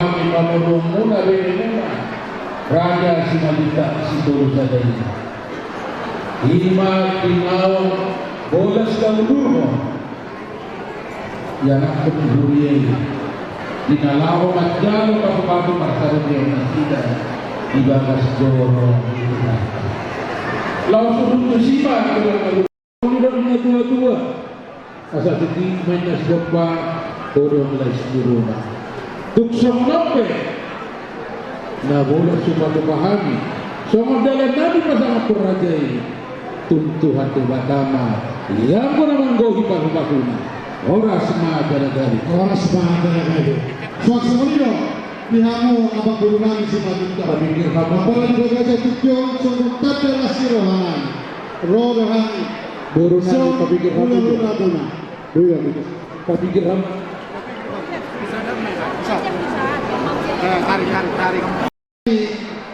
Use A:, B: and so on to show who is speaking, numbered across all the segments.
A: Mamudong muna rin muna. Raja si Malita si Turusa dari. Hima tinawang bolas kaludurmo. Yang aku menghuriai. Dinalawang at jalo kapapado marasarong yung nasida. Ibagas doro. Langsung untuk siapa kalau udah tua-tua. Asal sedih mainnya sebuah orang mulai sebelumnya. Tuksong nope. Nah boleh cuma dipahami. Semua dalam nabi pasang raja ini. Tuntu hati batama. Yang pun menggohi pasu-pasuna. Orang semua gara-gara.
B: Orang semua gara-gara. Suatu menino. Pihamu abang guru nami si Madinta.
A: Pikir kamu.
B: Apalagi juga gajah tujuan. Sungguh tak ada sirohan. Rohani.
A: Guru nami papikir kamu.
B: Bula-bula.
A: Bula papikir kamu.
B: Tarik.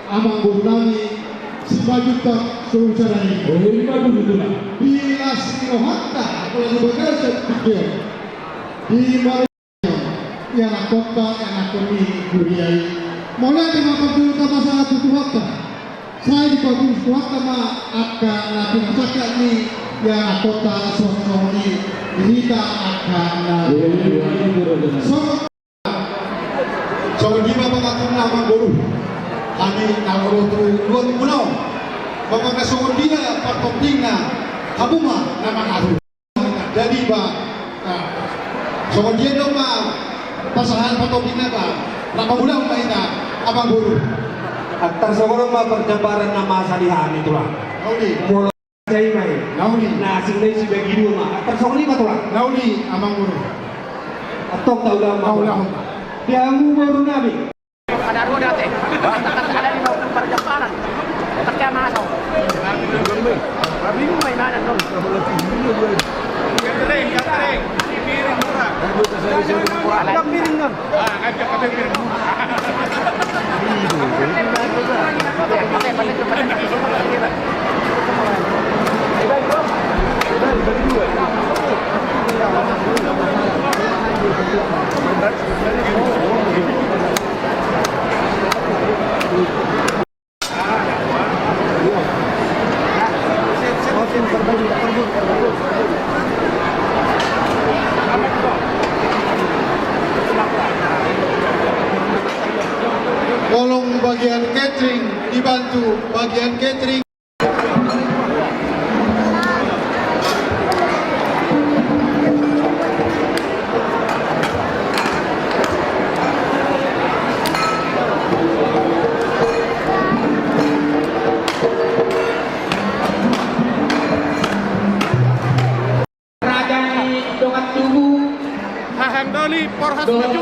B: Abang guru nami si Madinta suruh caranya.
A: Oh ini bagus itu lah.
B: Bila sirohanta. Apalagi juga gajah tujuan. Di mana yang kota yang kami kuriai mulai dengan pembeli kata saat itu waktu saya di pembeli waktu mah akan nanti masakan ini yang kota sosok ini kita akan so di bawah pengatur nama guru kami nangoro tu luar pulau bapak kesungguh dia pertopingnya kamu mah nama aku jadi bah so dia dong mah pasangan patopina ka nakamulang mainan abang guru
C: atas orang mah perjabaran nama salihan itulah
B: nauli
C: mulai saya main
B: nauli
C: nah sini si bagi rumah atas orang ini itulah
B: nauli abang guru
C: atau taulah maulah dia baru nabi
D: ada roda teh ada di bawah perjalanan percaya masuk bingung mainan dong kering piring murah ada piring dong ada piring
B: tolong bagian catering dibantu bagian catering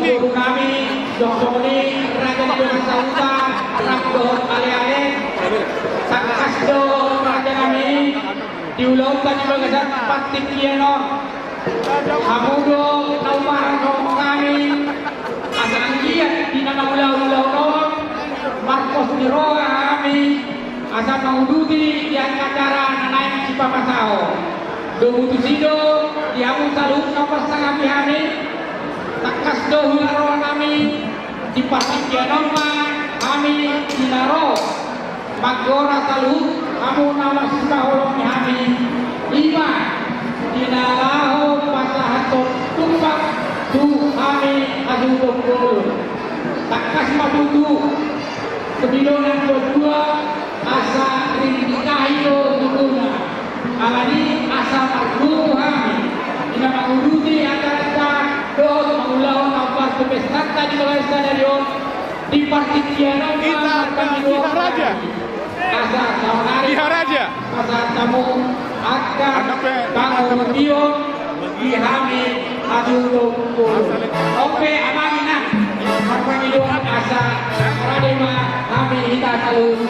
D: Guru kami, Doni, Raja Dimas Sauta, Rakdor Ale-ale, Sakasdo, Raja kami, diulangkan juga kesan Patik Kieno, Hamudo, Naumarano kami, Asal Giat, di nama ulau-ulau Marcos Niroa kami, Asal Maududi, di acara naik Cipapasao, Domutusido, di Amu Salud, Kapas Sangat kami, takas dohularo kami di pasik yanoma kami dinaro magora talu kamu nama sisa holong kami lima dinalaho pasahaton tumbak tu kami adu dokul takas mabudu kebilonan berdua asa rinikahido dukuna alani asa margu kami dinama uduti akan doa mengulang apa pesta di Malaysia dari di Partikiano kita akan Raja asal Raja asal tamu akan bangun bio di kami adu oke amanah apa itu asal Radema kami kita salun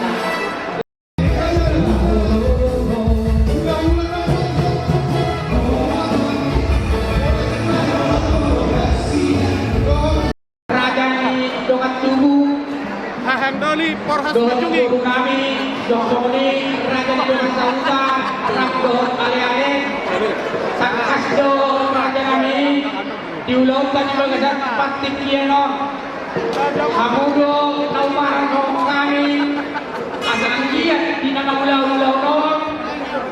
D: Guru kami, Doni, Raja Dimas Sauta, Rakdor Ale-ale, Sakasdo, Raja kami, diulangkan juga kesan Patik Kieno,
E: Hamudo Naumaran kami asa anggiat di nama ulau-ulau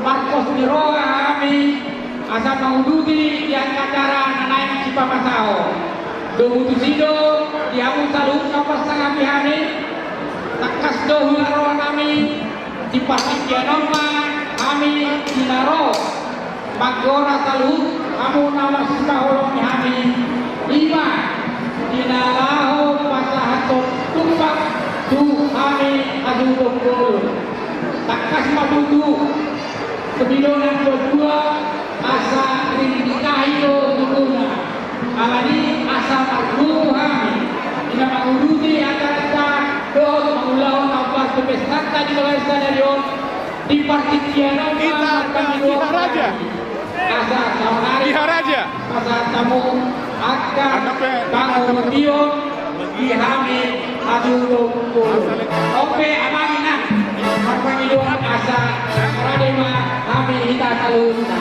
E: Marcos Niroa kami asa maududi di angkatara naik Cipapasao Domutusido di Amu Salud kapas kami hari takas dohula kami di Pasik Yanoma kami dinaro Magora Salud kamu nama sikaholong kami 5 dinalaho pasahatot tumpak tu kami adudok takas mabudu kebidonan kedua asa rinikahido dukuna alani asa margu kami ina mauduti agarta doon maulau nampak pepestanta di bawah stadion di Partikiano
D: Kita Raja.
E: asa saunari
D: Raja.
E: asa tamu akan bangun dio di kami adudok oke amanina Panginoon asa radema kami hita saluna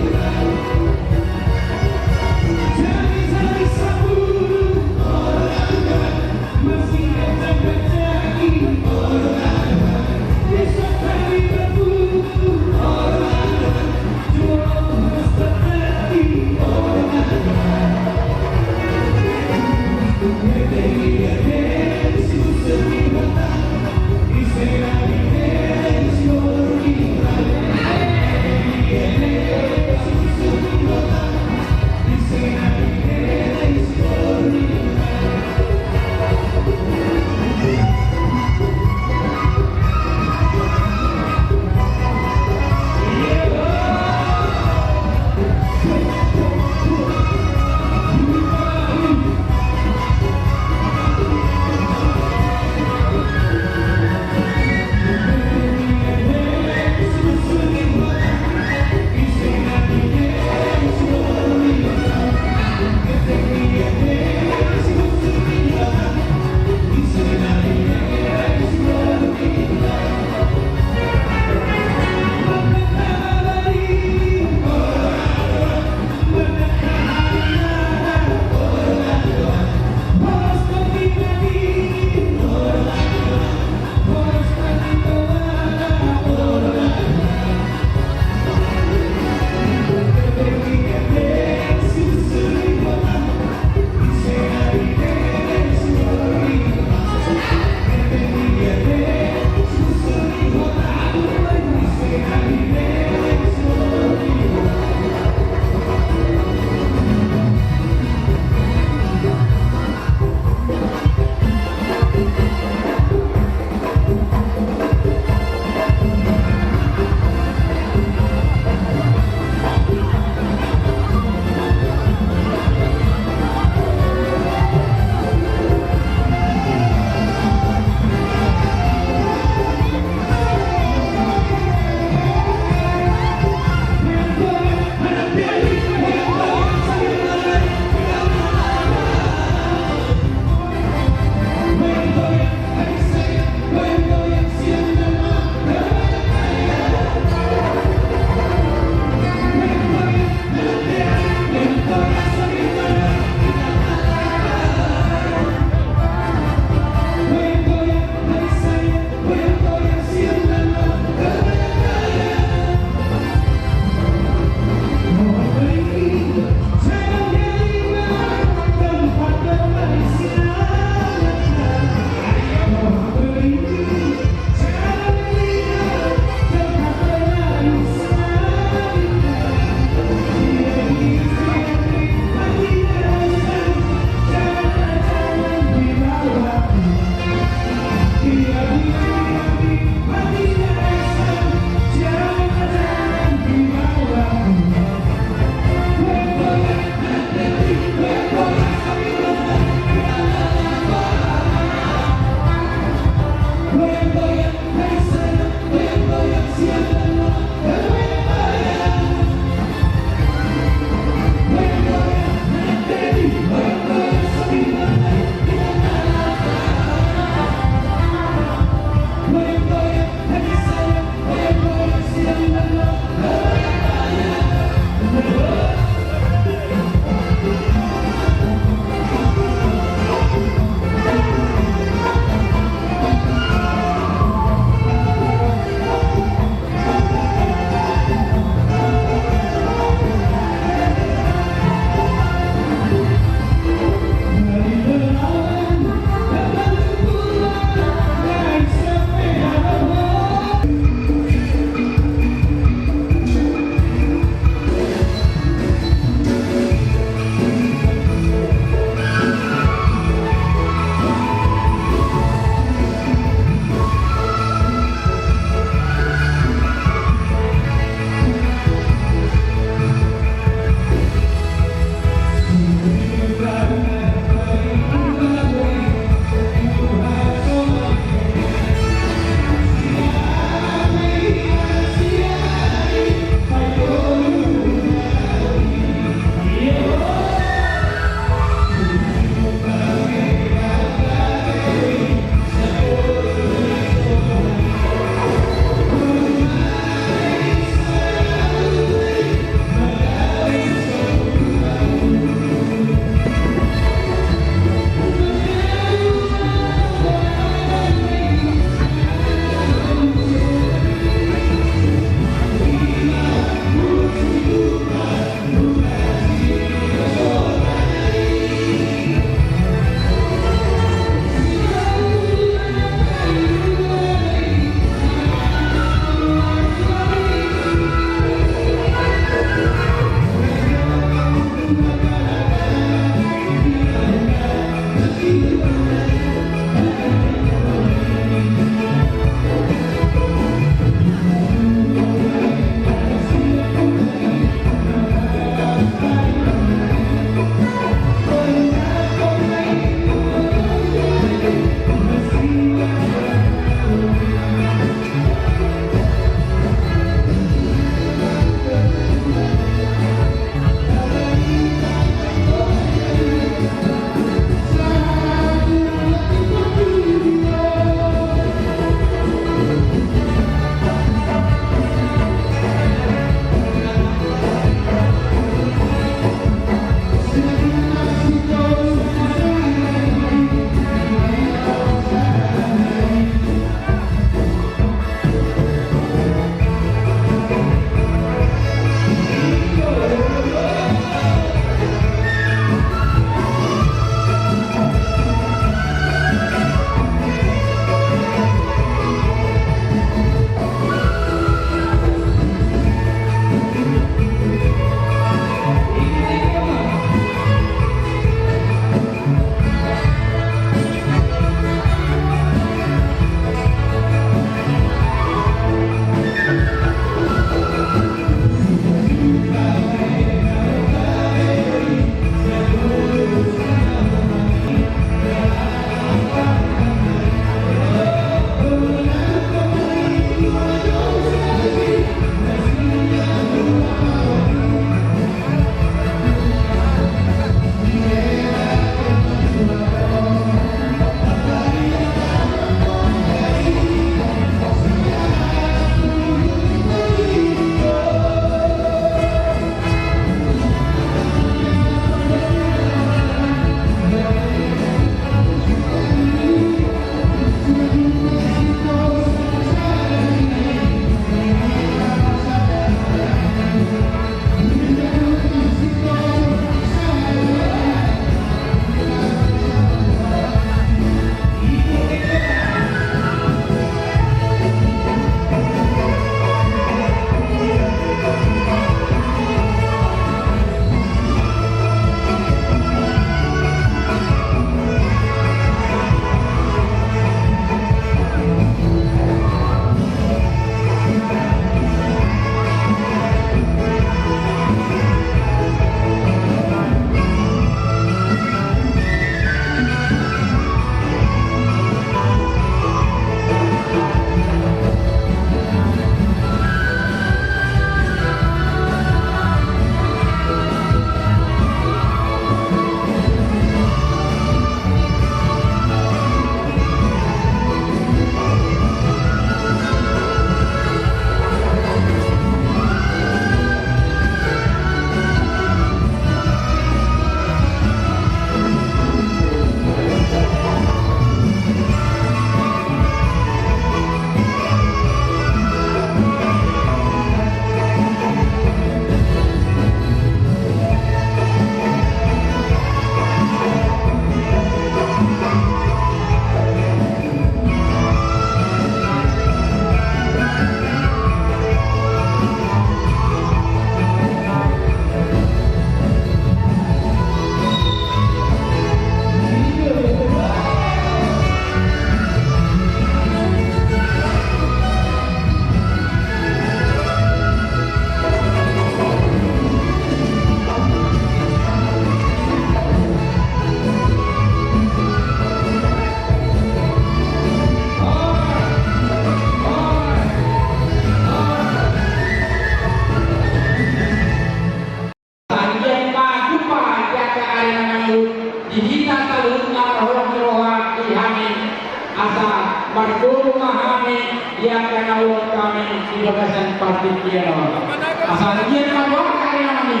E: awal kami di bagasan parti Kiano. Asal dia mabuang karya kami.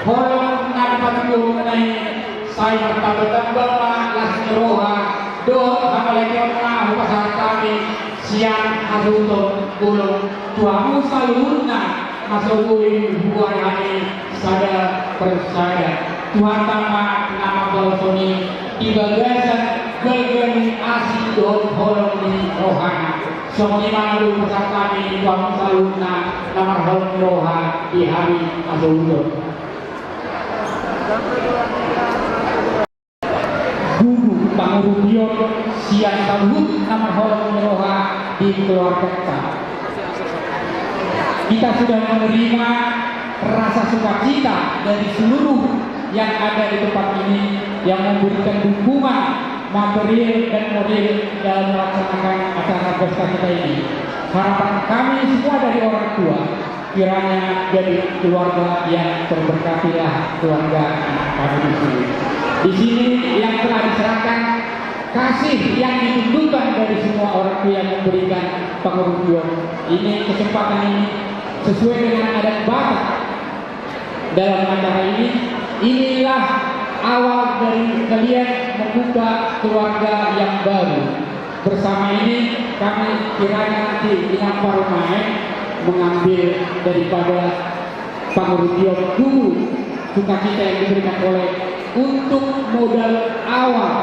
E: Kalau dapat mengenai saya bertambah lasroha do apalagi orang pasal kami siang aduh bulung tuamu salurna masuk buat kami sada persada Tuhan tambah nama balsoni di bagasan gelgeni asih do holong di rohana semua malu pasal kami tuamu salurna nama holong roha di hari aduh guru pangurubion siang taluh nama holong roha di keluarga kita sudah menerima rasa sukacita dari seluruh yang ada di tempat ini yang memberikan dukungan material dan moral dalam melaksanakan acara pesta kita ini. Harapan kami semua dari orang tua kiranya jadi keluarga yang terberkatilah keluarga anak kami di sini. Di sini yang telah diserahkan kasih yang ditunjukkan dari semua orang tua yang memberikan pengurusan ini kesempatan ini sesuai dengan adat Batak dalam acara ini. Inilah awal dari kalian membuka keluarga yang baru. Bersama ini kami kiranya nanti di Parumai mengambil daripada pengurusan dulu sukacita yang diberikan oleh untuk modal awal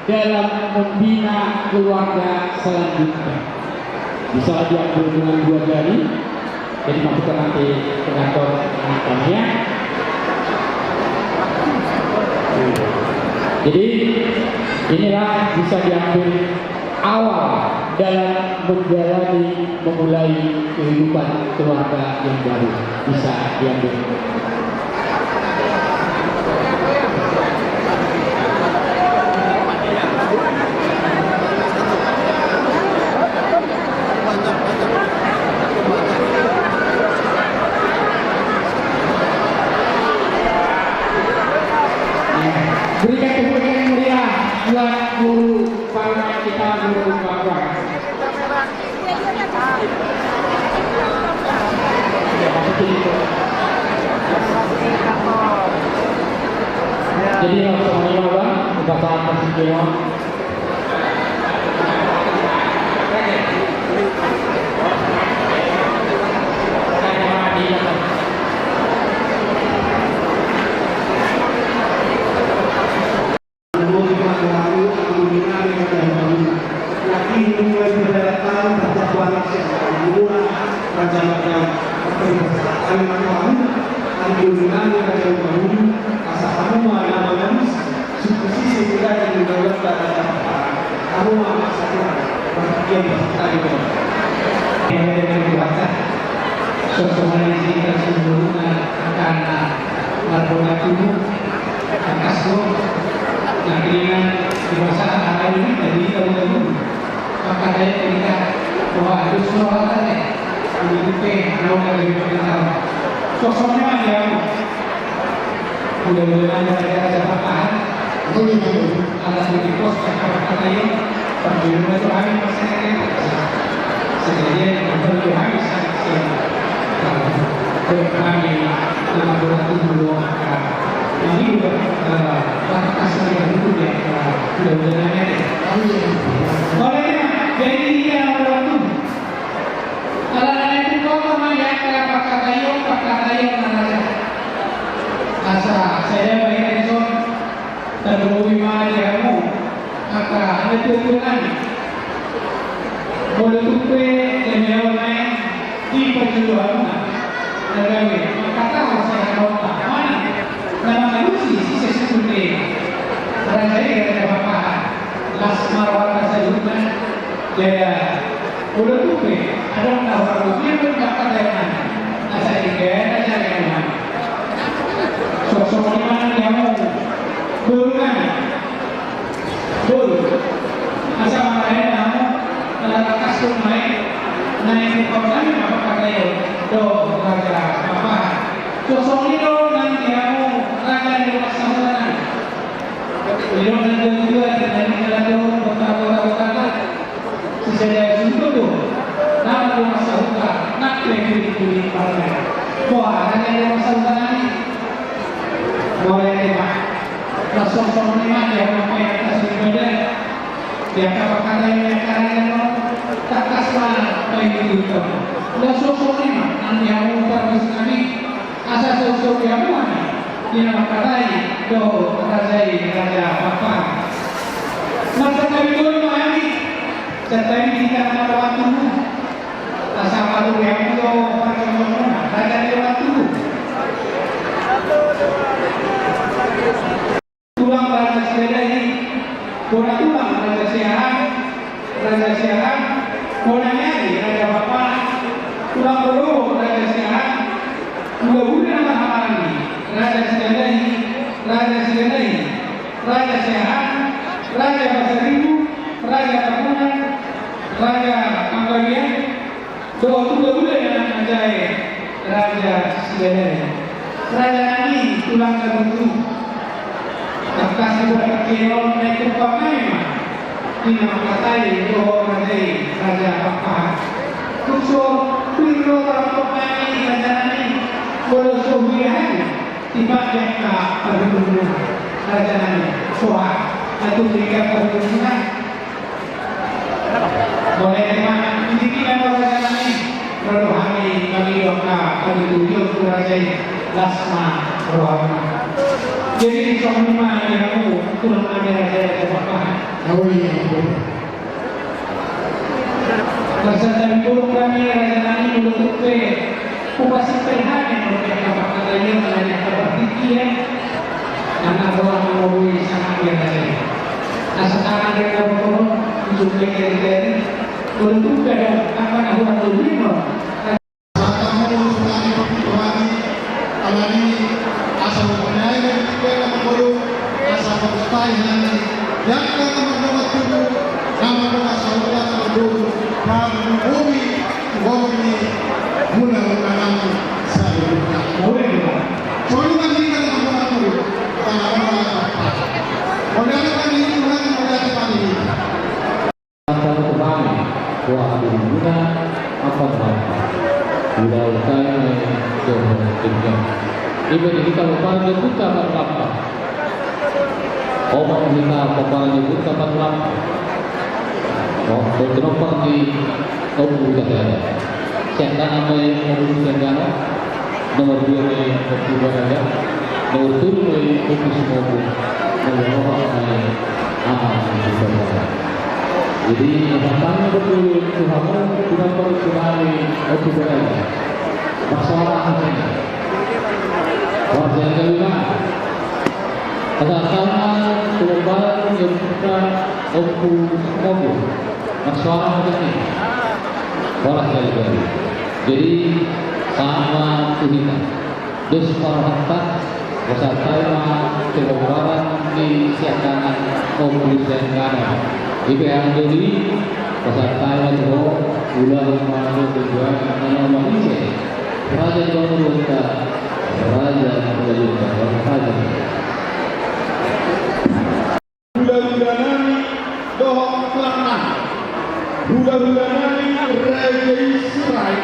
E: dalam membina keluarga selanjutnya. Bisa diambil dengan 2 jari, jadi masukkan nanti ke kantor anaknya. Jadi inilah bisa diambil awal dalam memulai kehidupan keluarga yang baru, bisa diambil. Berikan tepuk tangan yang meriah buat guru Parumai kita, guru Bapak. Jadi langsung lima kita saat persidangan. Sosoknya yang mudah-mudahan ada jabatan atas dari pos kata ini perjuangan itu habis masyarakat sebenarnya perlu habis kami kolaborasi dulu ini juga kasih yang itu ya mudah-mudahan ada oleh jadi dia waktu kalau itu kau namanya kayak Pakatayo namanya asa saya baik itu terbumi mana kamu maka itu kan boleh tupe yang lain di perjuangan negara kata saya tahu mana nama manusia sih sesuatu raja yang ada apa las marwah saya juga jadi boleh tupe ada orang yang berkata yang asa ikan aja yang sosok mana kamu bukan dulu asal mana kamu kasut naik kota apa kata yo do raja apa sosok itu nanti kamu raja di pasaran itu nanti juga dari kalau kota-kota sisa itu tuh nama sampai itu udah sosoknya nanti yang terus kami asal sosok yang mana yang makarai do raja apa masa kami dulu ini setelah kita pada waktu asal baru yang do raja di waktu tulang raja sepeda ini tulang raja siaran Polanya Raja Bapak, tulang bulu Raja Siaran, mudah-mudahan nama Hamani, Raja Siaran, Raja Siaran, Raja Pasaribu, Raja Pakunan, Raja Anggawian, doa mudah-mudahan ajaib Raja Siaran, Raja Nani, tulang kebutu, atas buat kilo naik kepakai Ina makatai doa Raja Bapak. Kusuk piro ramai Raja Nani, kalau sobihan tiba mereka berguna Raja Nani. Soal atau tiga berguna. Boleh terima ini kita Raja Nani. Rohani kami doa kami tujuh Raja Lasma Rohani. Jadi semua yang aku turun ada Raja Bapak. Masa dari burung kami Raja Nani menutup upasi perhatian mereka katanya menjadi kabar tinggi anak orang mengurui sangat biasa. Nah sekarang mereka berturun untuk dari untuk ada akan orang lebih
B: yang nomor 7 nama saudara nomor 2 kami bumi mula nanti saya boleh soalnya kita nomor 7 oleh kami Tuhan oleh kami
F: antara kami wah guna apa sudah usai kemudian ibu kita lupa kita berapa Orang kita kepala itu dapat lampu. Oh, kenapa di Obu Jaya? Siapa nama yang Obu Jaya? Nomor 2 yang Obu Jaya. Nomor 7 yang Obu Semogu. Nomor 4 yang Obu Jaya. Jadi datangnya betul Tuhan kenapa tsunami Obu Jaya? Masalah ini. Warga Jawa. Ada perubahan yang kita Obu Semogu masalah ini orang dari jadi sama kita dus orang bersama perubahan di siaran Obu Senggara itu yang jadi bersama itu bulan Maret tujuan nama Malaysia Raja Jomboka Raja Raja
A: Bulan-bulanani dohok kelakman bulan-bulanani Raja Israel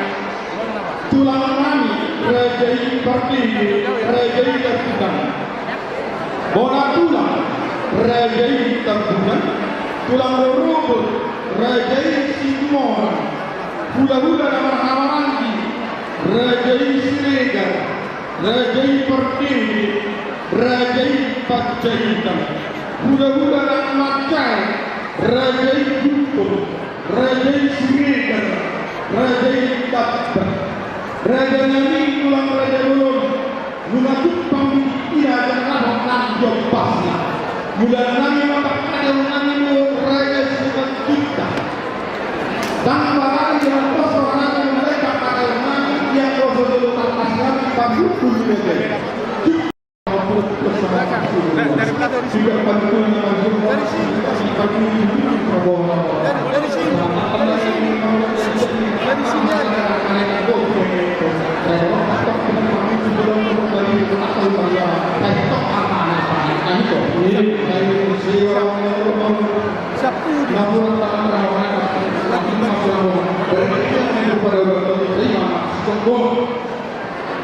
A: tulang-mani Raja Pertiwi Raja Terbukan Bona tulang Raja Terbukan tulang berubah Raja Simora hula-hula nama Hawarangi Raja Siregar Raja Pertiwi Raja Pajahitam hula-hula nama Macai Raja Gumpur Raja Siregar Raja Tabbar Raja Nani tulang Raja Ulun Mula Tupang tidak ada nama Jopasnya Mula Nani maka ada Nani Raja Siregar kita tanpa ada yang pasangan mereka ada Nani yang kosodo tanpa pabukul mereka
D: dari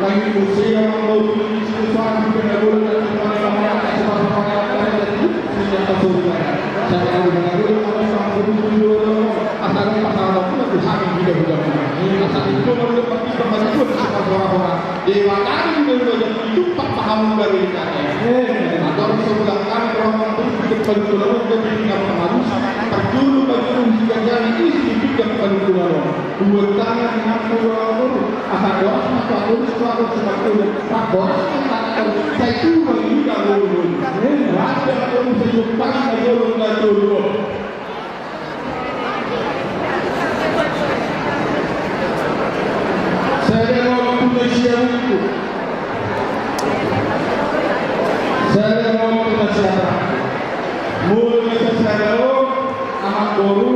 A: lagi usia mau diisi suara juga boleh dan semua
B: dewa kami juga itu pak paham dari kami atau sebelah kami orang itu depan pulau dari tingkat harus terjuru bagi jika jadi isi depan pulau dua tangan dengan pulau akan doa maka harus selalu sebagai pak bos saya itu ini kalau ada orang sejumlah ada dulu. Saya mau Indonesia itu. Saya mau Indonesia. Mulai saya anak baru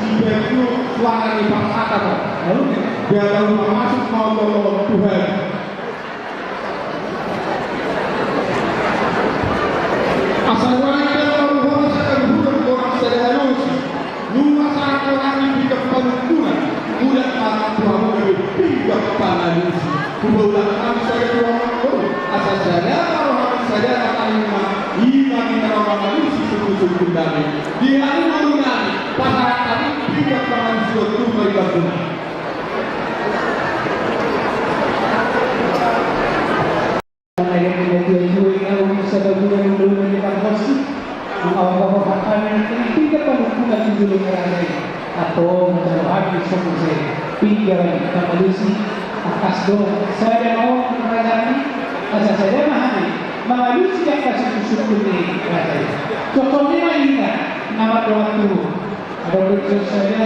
B: si itu suara di paksa lalu dia lalu masuk mau tolong Tuhan. Asal orang orang saya bukan orang serius. Numa saat orang di depan Tuhan. Mudah para Tuhan tiga kepala Yesus. Kemudian kami saya Tuhan asal saya orang saya akan iman di orang Yesus sungguh-sungguh kami. Di hari malam kami para kami tiga kepala suatu mereka pun.
E: Atau menjadi solusi pikiran manusia atas doa saya mau kerajaan asal saya memahami manusia kasih syukur ini kerajaan contohnya ini nama doa itu ada berikut saya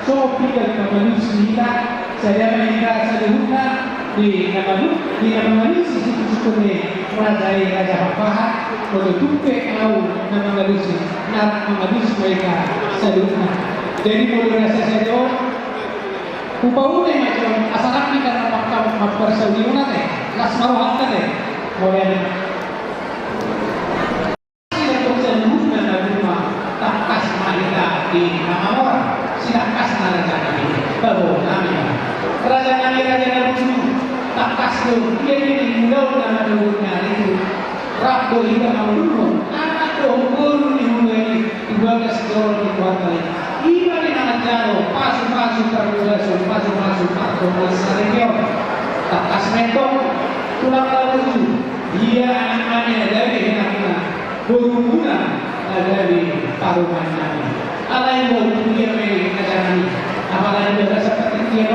E: so pikiran manusia saya minta saya buka di nama manusia syukur ini kerajaan raja Bapak untuk tahu nama manusia mereka saya buka. Jadi mulai saya itu upahnya macam asalnya ni karena makam persaudara teh, las maruhan teh, mulai sila persen bukan dari rumah takas mahita di nama orang, sila kas naraja kami, baru kami, raja kami raja Nabi takas tu, dia ini mulau nama dulunya itu, rabu hingga malu, anak dohur ni mulai 12 dolar di kuartal. Iba ni anak jalo, pasu-pasu terbulasuk, pasu-pasu terbulas sarengyo, takas metong, tulang lalu, dia anak-anaknya dari anak-anak, berhubungan dari paruman kami. Alai mau dia mei ajaran ini, apalagi berasa seperti dia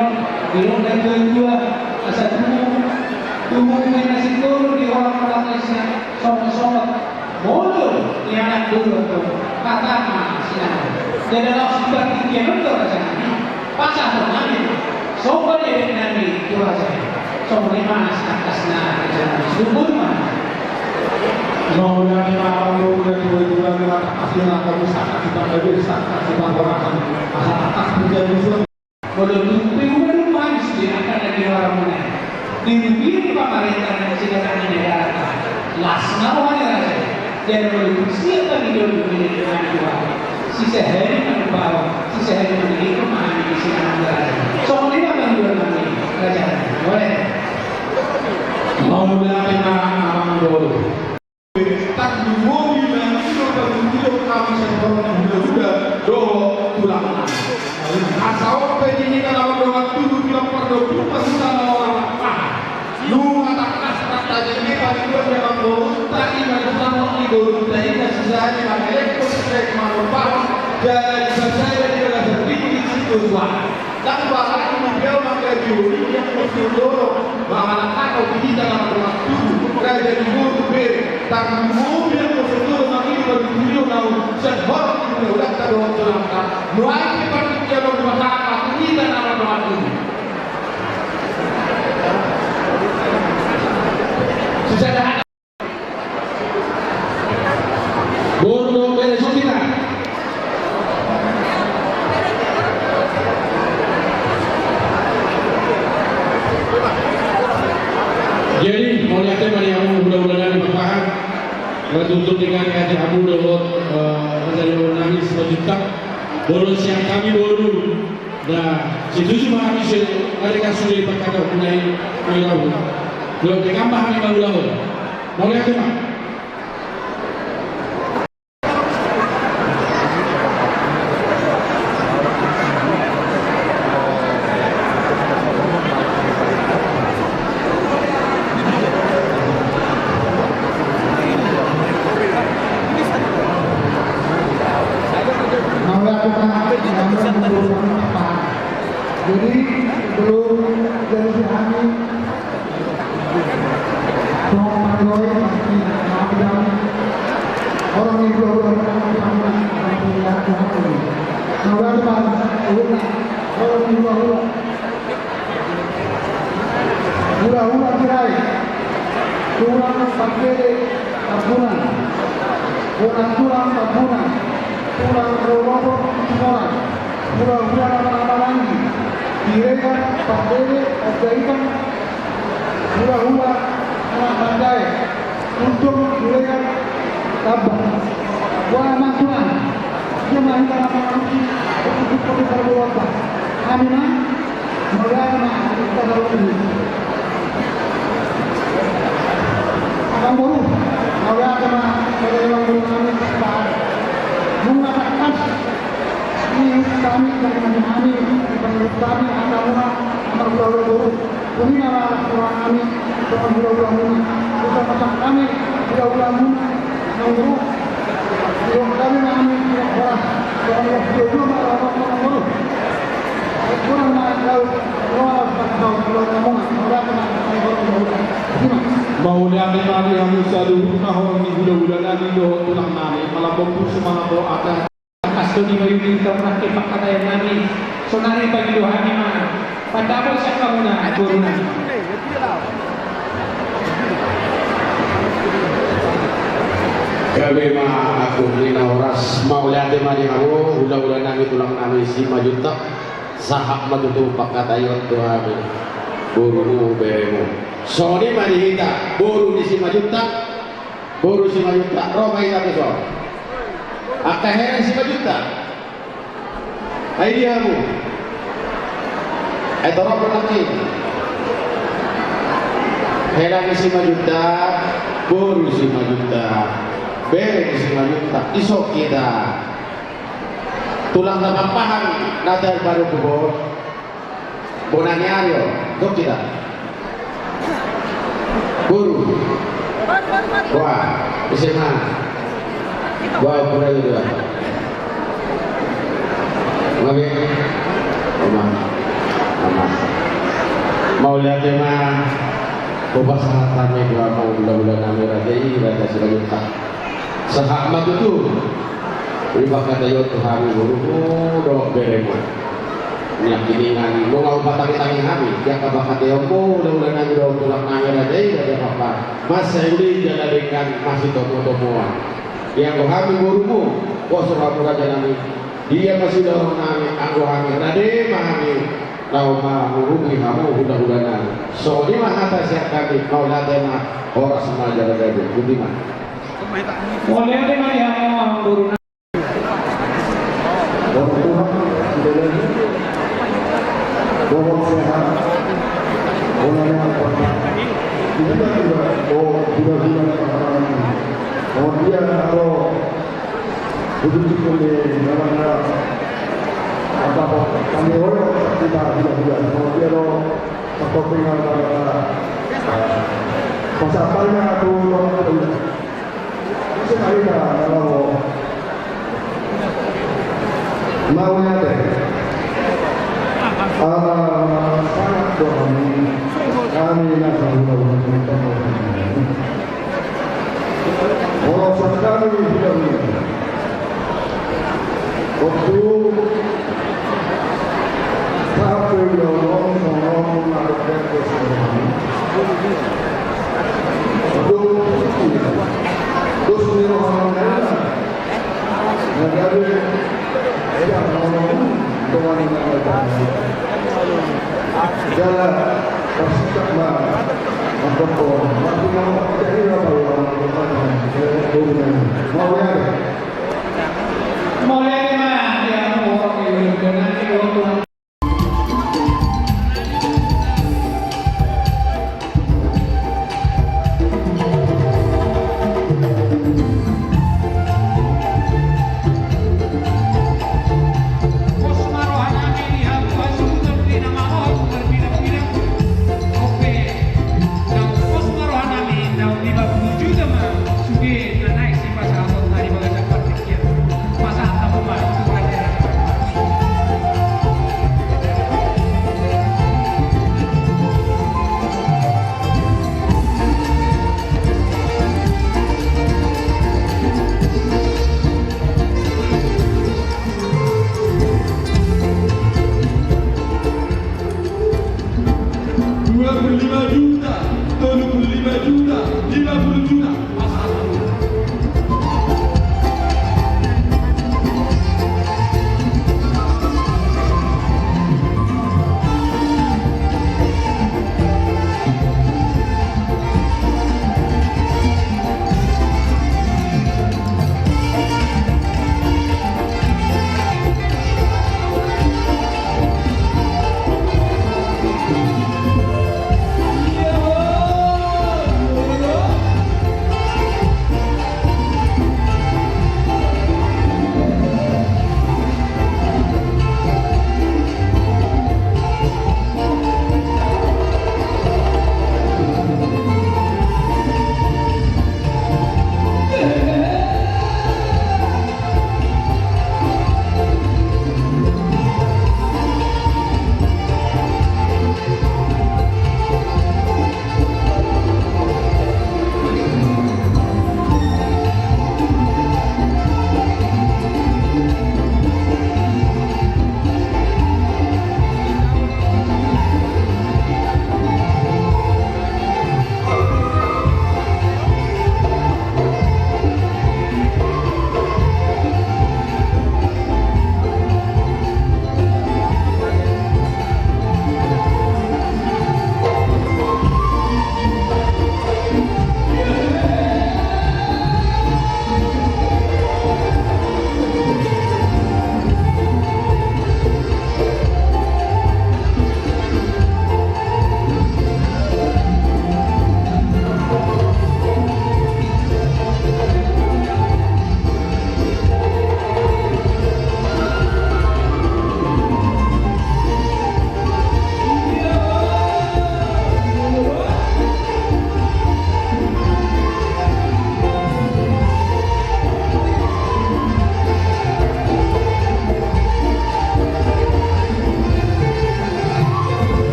E: bilang dan kedua, asal tunggu nasi turun di orang-orang Malaysia, sobat-sobat, bodoh di anak dulu tu, kata siapa? Dan dalam sebuah tinggi betul rasanya pasal tsunami sobat yang tsunami itu rasanya sobat lima atasnya rasanya subur mana
B: Mau dari malu dan dua-dua lewat aslinya kamu sangat kita bagi sangat kita orang asal atas menjadi suatu
E: boleh lupa manis dia akan ada orang mana di pemerintah yang sedang negara lasna orang rasanya dan boleh siapa di dalam dunia sisa hari yang bawah, sisa hari yang itu mana di sini negara. Soalnya apa yang dua ini kerajaan, boleh?
B: mau dari mana dulu? Tak mobil yang sudah berhubung kami sebelum sudah doa tulang. Asal begini kalau doa tujuh bilang perlu pasti sama orang apa? Lu katakan kata ini kali itu yang doa tadi macam sama ini doa tadi kasih saya pakai proses manfaat. Jadi saya tidak berpikir situ Tuhan. Dan bahkan beliau maka juri yang bersyukur bahwa kau kita dalam waktu kerja di mobil dan mobil bersyukur maka beliau tahu sebab itu sudah terlalu mulai berpikir bermasalah kita dalam waktu. Sesederhana. Bodoh beres kita.
A: Jadi oleh tema yang mudah-mudahan berpaham bertutup dengan kaji Abu Dawud dari nangis berjuta bolos yang kami baru nah situ cuma kami mereka sudah berkata punai melayu belum ditambah kami melayu oleh tema
B: Roy, orang yang dua-dua hula-hula tirai, tulang pakere tabunan, tulang tabunan, tulang roboh orang, hula-hula nama-nama lagi, direka pakere objaikan, hula-hula anak pandai, untuk direka tabah, wala masukan, dia mahita nama-nama untuk berbuat, amina, Maulana kita harus ini. Abang Boru, Maulana pada yang belum kami sebab mengatakan ini kami dengan kami menurut kami adalah amal Boru. Ini adalah orang kami dengan bulan ini. Kita pasang kami bulan ini menurut bulan kami orang orang belum orang Boru. Kurang tahu
C: Maulana mari kami sadu kahor ni bulan lagi do tulang nami malabong semua do akan
E: Kasto di bayu kita praktik pakatayan namin. So nari pagiluhan ni mga pandabol siya kamuna guru na.
A: Kami mah aku linauras Maulana mari aku udah nami tulang nami si majuta sahak matutu pakatayon tuami buru beremu. Soni mari kita buru di si majuta romai tapi so akahera si majuta ai dia mu ai torok lagi hera si majuta buru si majuta bere si majuta isok kita tulang tapapahan nadal baru kubur bonaniario dok kita guru wah SMA wah pura juga ngabe mama mau lihat mah bobas kami dua mau bulan-bulan kami raja selanjutnya sahak itu Iba kata yo Tuhan guru dok beremu. Niak kiningan mo ngau patang-tangi kami. Dia ka bakate yo mo udah nang do tulak nangir dai da apa. Mas Saudi jala dengan masih tomo-tomoan. Yang ko kami gurumu, ko surapura jalani. Dia masih dorong kami anggo kami rade mahami. Lau ma ngurugi kamu udah-udahan. So di mana atas yang kami kau latena ora sama jala dai. Budiman.
E: Boleh deh mari ang guru na.
B: Kemudian kalau begitu namanya apa kami orang kita tidak kemudian atau pengen pasalnya atau sekali kalau maunya deh sangat kami kalau sekali tidak waktu sampai orang melakukan kesalahan terus orang lain menjadi yang orang dengan jalan bersama atau maksimal jadi apa yang mau ya
E: Boleh mah ya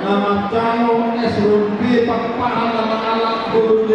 C: nama Cano S. Rumpi Papahan nama anak Guru